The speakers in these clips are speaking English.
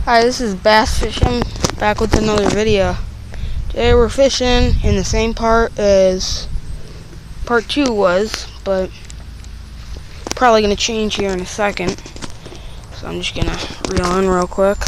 Hi, this is Bass Fishing, back with another video. Today we're fishing in the same part as part 2 was, but probably going to change here in a second. So I'm just going to reel in real quick.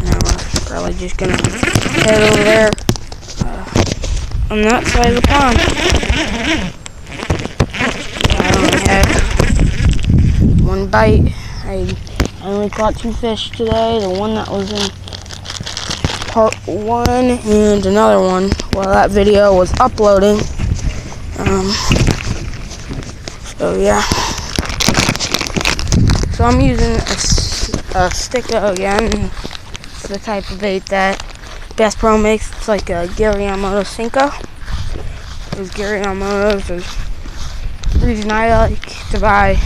Now we're probably just going to head over there on that side of the pond. I only had one bite. I only caught 2 fish today. The one that was in part 1 and another one while that video was uploading. So yeah. So I'm using a Sticko again for the type of bait that Bass Pro makes. It's like a Gary Yamamoto Senko. Those Gary Yamamotos are the reason I like to buy.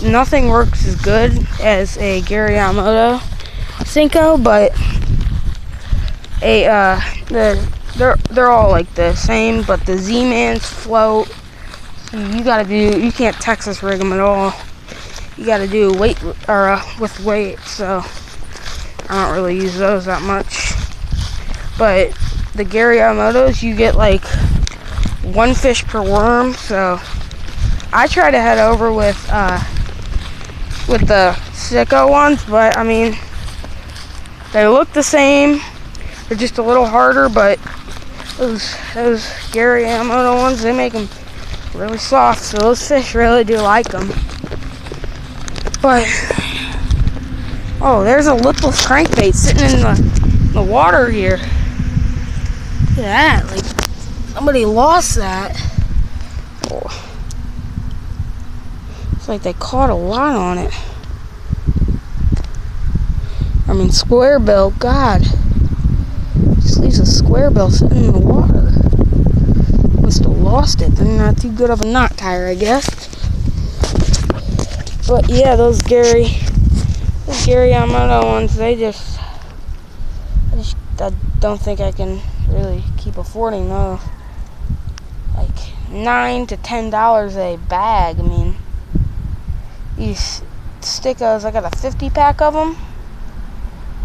Nothing works as good as a Gary Yamamoto Senko, but they're all like the same. But the Z-Mans float. You can't Texas rig them at all. You got to do weight with weight. So I don't really use those that much. But the Gary Yamamotos, you get like 1 fish per worm. So I try to head over with the Sticko ones, but I mean, they look the same. They're just a little harder, but those Gary Yamamoto ones, they make them really soft, so those fish really do like them. But oh, there's a lipless crankbait sitting in the water here. Look at that! Like somebody lost that. Oh. It's like they caught a lot on it. I mean, square bill, God. Just leaves a square bill sitting in the water. Must have lost it. They're not too good of a knot tire, I guess. But yeah, those Gary Yamamoto ones, I don't think I can really keep affording those. Like $9 to $10 a bag. I mean, these Stickos, I got a 50 pack of them.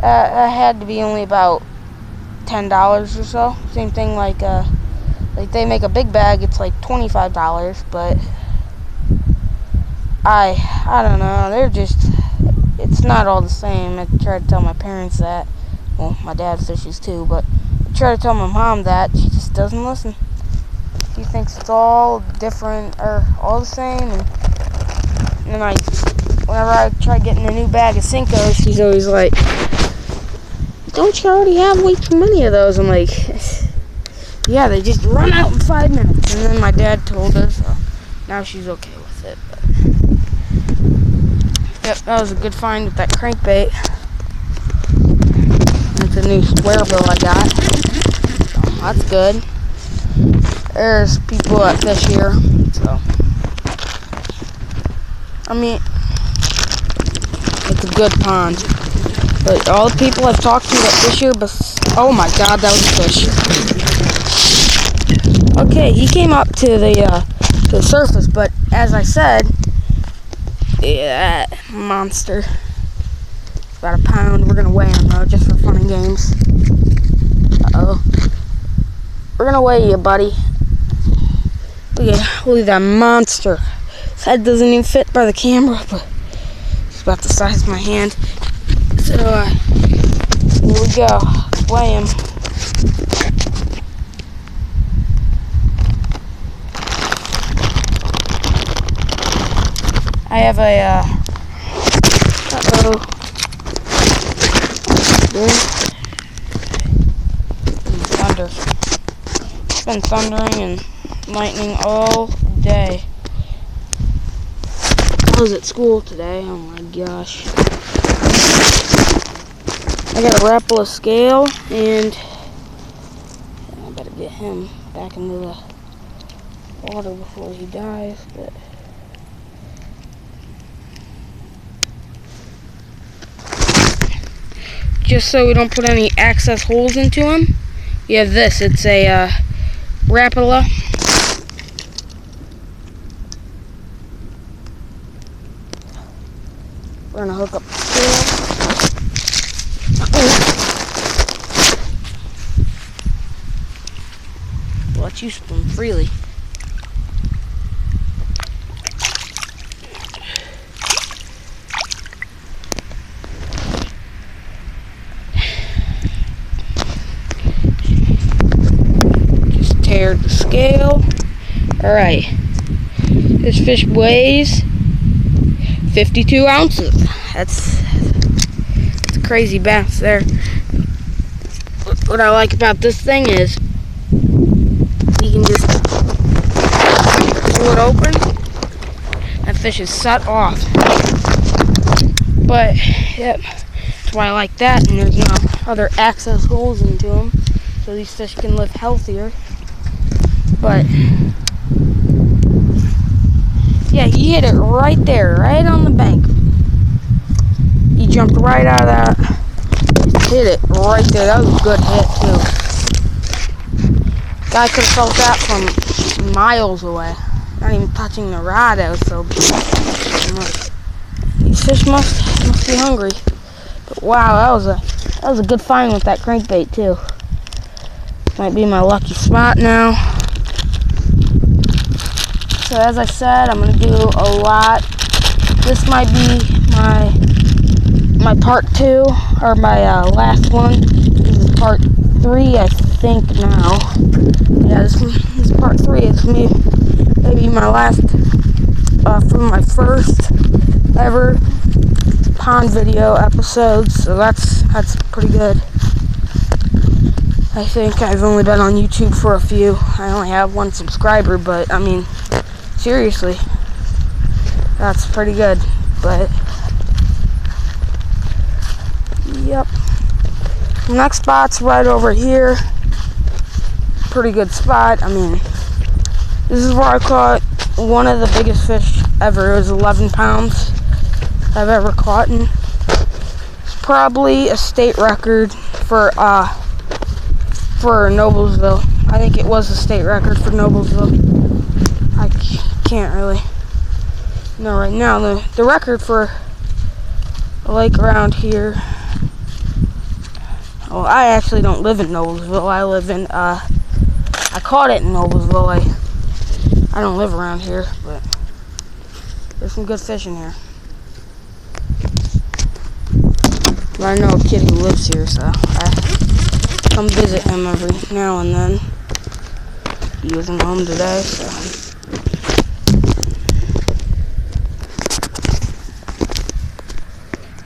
That had to be only about $10 or so. Same thing like they make a big bag, it's like $25, but I don't know, it's not all the same. I try to tell my parents that. Well, my dad fishes too, but I try to tell my mom that. She just doesn't listen. She thinks it's all different or all the same, and then whenever I try getting a new bag of Senkos, she's always like, "Don't you already have way too many of those?" I'm like, yeah, they just run out in 5 minutes. And then my dad told her, so now she's okay with it. But yep, that was a good find with that crankbait. That's a new square bill I got. So that's good. There's people that fish here, so I mean, it's a good pond. But all the people I've talked to that fish here, oh my God, that was a fish. Okay, he came up to the surface, but as I said, yeah, that monster. About a pound. We're gonna weigh him though, just for fun and games. Uh-oh. We're gonna weigh you, buddy. Look at that monster. His head doesn't even fit by the camera, but it's about the size of my hand. So, here we go. Weigh him. I have a, uh-oh. Thunder. It's been thundering and lightning all day. I was at school today. Oh my gosh. I got a Rapala scale, and I better get him back into the water before he dies. But just so we don't put any access holes into him, you have this. It's a Rapala. We're gonna hook up the scale. Let you swim freely. Just tear the scale. Alright. This fish weighs 52 ounces. That's a crazy bass there. What I like about this thing is you can just pull it open. That fish is set off. But yep, that's why I like that. And there's no other access holes into them, so these fish can live healthier. But yeah, he hit it right there, right on the bank. He jumped right out of that. Hit it right there. That was a good hit too. Guy could have felt that from miles away. Not even touching the rod. That was so big. These fish must be hungry. But wow, that was a good find with that crankbait too. Might be my lucky spot now. So as I said, I'm gonna do a lot. This might be my part 2 or my last one. This is part 3, I think now. Yeah, this is part 3. It's maybe my last from my first ever pond video episode. So that's pretty good. I think I've only been on YouTube for a few. I only have 1 subscriber, but I mean, seriously, that's pretty good. But yep, next spot's right over here. Pretty good spot. I mean, this is where I caught one of the biggest fish ever. It was 11 pounds I've ever caught, and it's probably a state record for Noblesville. I think it was a state record for Noblesville. I can't really know right now. The record for a lake around here. Well, I actually don't live in Noblesville. I live in I caught it in Noblesville. I don't live around here, but there's some good fish in here. But I know a kid who lives here, so I come visit him every now and then. He wasn't home today, so.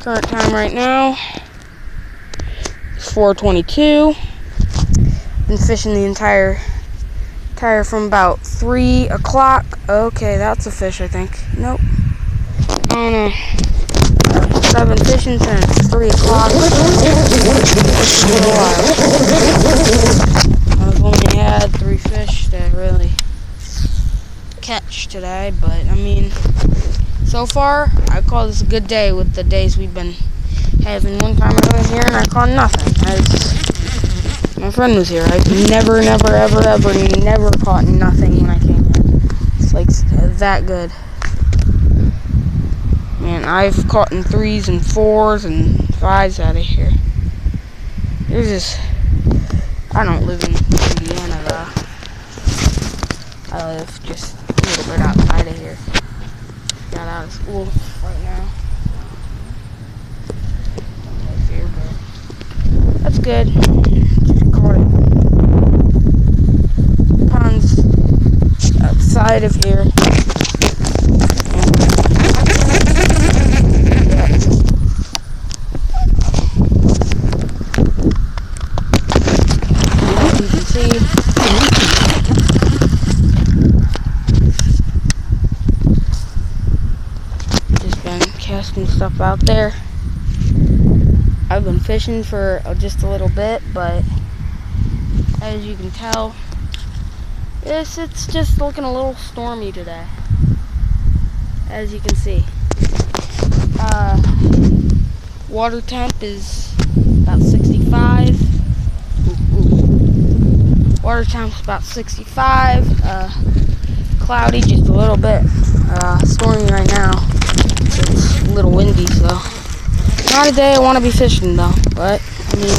Current time right now is 4:22. Been fishing the entire from about 3 o'clock. Okay, that's a fish, I think. Nope. I don't know. But I've been fishing since 3 o'clock. I've only had 3 fish to really catch today, but I mean, so far, I call this a good day with the days we've been having. One time I was here and I caught nothing. My friend was here. I've never caught nothing when I came here. It's like that good. Man, I've caught in 3s and 4s and 5s out of here. There's just, I don't live in Indiana though. I live just a little bit outside of here. Got out of school right now. Don't live here, but that's good. Just caught it. Pond's outside of here. You can see. Casting stuff out there. I've been fishing for just a little bit, but as you can tell, it's just looking a little stormy today, as you can see. Water temp is about 65. Water temp's about 65. Cloudy just a little bit. Stormy right now. It's a little windy, so Not a day I want to be fishing though, but I mean,